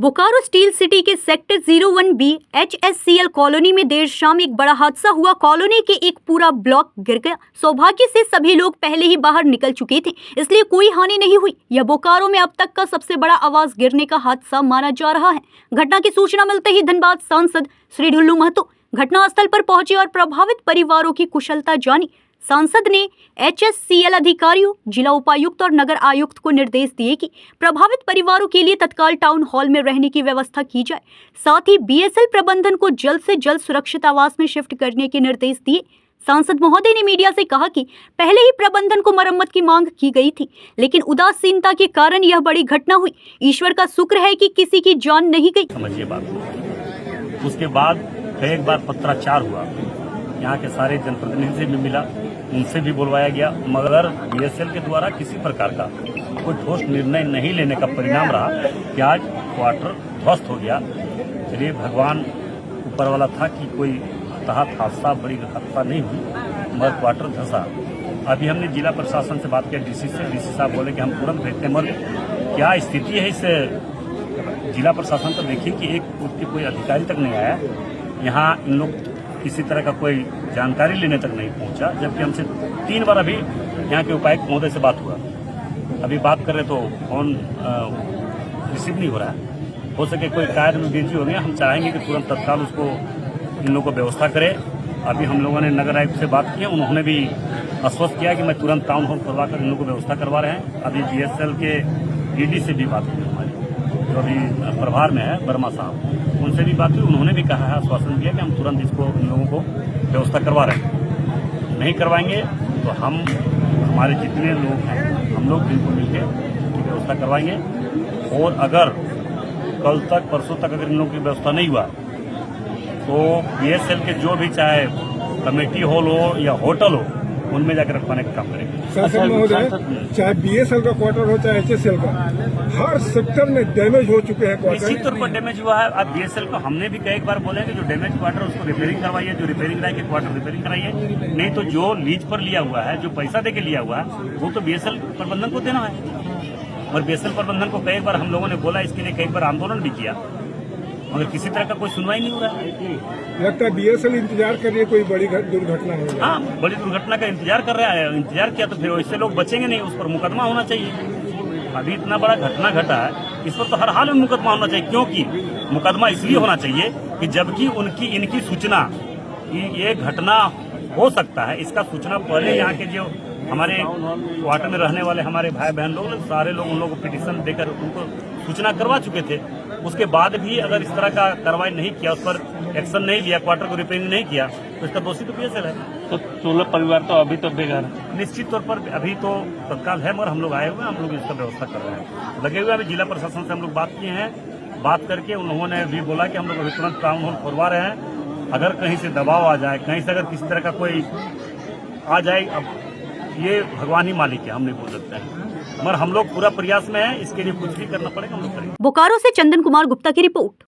Bokaro steel city के sector 01B HSCL colony में देर शाम एक बड़ा हादसा हुआ। कॉलोनी के एक पूरा ब्लॉक गिर गया। सौभाग्य से सभी लोग पहले ही बाहर निकल चुके थे, इसलिए कोई हानि नहीं हुई। यह बोकारो में अब तक का सबसे बड़ा आवास गिरने का हादसा माना जा रहा है। घटना की सूचना मिलते ही धनबाद सांसद श्री ढुल्लू महतो घटनास्थल पर पहुंचे और प्रभावित परिवारों की कुशलता जानी। सांसद ने HSCL अधिकारियों, जिला उपायुक्त और नगर आयुक्त को निर्देश दिए कि प्रभावित परिवारों के लिए तत्काल टाउन हॉल में रहने की व्यवस्था की जाए। साथ ही BSL प्रबंधन को जल्द से जल्द सुरक्षित आवास में शिफ्ट करने के निर्देश दिए। सांसद महोदय ने मीडिया से कहा कि पहले ही प्रबंधन को मरम्मत की मांग की गई थी, लेकिन उदासीनता के कारण यह बड़ी घटना हुई। ईश्वर का शुक्र है कि किसी की जान नहीं गई। समझिए बात। उसके बाद एक बार पत्राचार हुआ, यहाँ के सारे जनप्रतिनिधि से भी मिला, उनसे भी बुलवाया गया, मगर BSL के द्वारा किसी प्रकार का कोई ठोस निर्णय नहीं लेने का परिणाम रहा कि आज क्वार्टर ध्वस्त हो गया। चलिए भगवान ऊपर वाला था कि कोई हताहत हादसा, बड़ी हादसा नहीं हुई, मगर क्वार्टर धंसा। अभी हमने जिला प्रशासन से बात किया, DC से। DC साहब बोले कि हम तुरंत भेजते हैं, मगर क्या स्थिति है इस जिला प्रशासन पर देखिए कि एक उसके कोई अधिकारी तक नहीं आया। यहाँ इन लोग किसी तरह का कोई जानकारी लेने तक नहीं पहुंचा, जबकि हमसे 3 बार अभी यहाँ के उपायुक्त महोदय से बात हुआ। अभी बात कर रहे तो फोन रिसीव नहीं हो रहा है। हो सके कोई कार्य में बिजी हो गया। हम चाहेंगे कि तुरंत तत्काल उसको इन लोगों को व्यवस्था करे। अभी हम लोगों ने नगर आयुक्त से बात की है, उन्होंने भी आश्वस्त किया कि मैं तुरंत टाउन हॉल करवा कर इन लोगों को व्यवस्था करवा रहे हैं। अभी BSL के DD से भी बात हुई हमारी, जो अभी प्रभार में है, वर्मा साहब, उनसे भी बात हुई। उन्होंने भी कहा है, आश्वासन दिया कि हम तुरंत इसको इन लोगों को व्यवस्था करवा रहे हैं। नहीं करवाएंगे तो हम, हमारे जितने लोग हैं, हम लोग बिल्कुल मिलकर व्यवस्था करवाएंगे। और अगर कल तक, परसों तक अगर इन लोगों की व्यवस्था नहीं हुआ तो BSL के जो भी, चाहे कमेटी हॉल हो या होटल हो, उनमें जाकर रखवाने का काम करेंगे। शासन महोदय, चाहे BSL का क्वार्टर हो चाहे HSL का, हर सेक्टर में डैमेज हो चुके हैं क्वार्टर। निश्चित तौर पर डैमेज हुआ है। अब BSL को हमने भी कई बार बोले कि जो डैमेज क्वार्टर उसको रिपेयरिंग करवाइए, जो रिपेयरिंग लायक क्वार्टर रिपेयरिंग कराइए। नहीं तो जो लीज पर लिया हुआ है, जो पैसा दे के लिया हुआ है, वो तो BSL प्रबंधन को देना है। और BSL प्रबंधन को कई बार हम लोगों ने बोला, इसके लिए कई बार आंदोलन भी किया, मगर किसी तरह का कोई सुनवाई नहीं हो रहा है। लगता है BSL इंतजार कर रही है कोई बड़ी दुर्घटना हो जाए। हाँ, बड़ी दुर्घटना का इंतजार कर रहा है। इंतजार किया तो फिर वैसे लोग बचेंगे नहीं, उस पर मुकदमा होना चाहिए। अभी इतना बड़ा घटना घटा है, इस पर तो हर हाल में मुकदमा होना चाहिए। क्योंकि मुकदमा इसलिए होना चाहिए कि जबकि इनकी सूचना कि ये घटना हो सकता है, इसका सूचना पहले यहाँ के जो हमारे क्वार्टर में रहने वाले हमारे भाई बहन लोग, सारे लोग उन लोगों को पिटीशन देकर उनको सूचना करवा चुके थे। उसके बाद भी अगर इस तरह का कार्रवाई नहीं किया, उस पर एक्शन नहीं लिया, क्वार्टर को रिपेयरिंग नहीं किया, तो इसका दोषी तो BSL है। तो 16 परिवार तो अभी तो बेघर है। निश्चित तौर पर अभी तो तत्काल है, मगर हम लोग आए हुए हैं, हम लोग इसका व्यवस्था कर रहे हैं, लगे हुए। अभी जिला प्रशासन से हम लोग बात किए हैं, बात करके उन्होंने भी बोला कि हम लोग अभी तुरंत टाउन हॉल करवा रहे हैं। अगर कहीं से दबाव आ जाए, कहीं से अगर किसी तरह का कोई आ जाए, अब ये भगवान ही मालिक है, हम नहीं बोल सकते हैं, मगर हम लोग पूरा प्रयास में हैं। इसके लिए कुछ भी करना पड़ेगा, हम लोग करेंगे। बोकारो से चंदन कुमार गुप्ता की रिपोर्ट।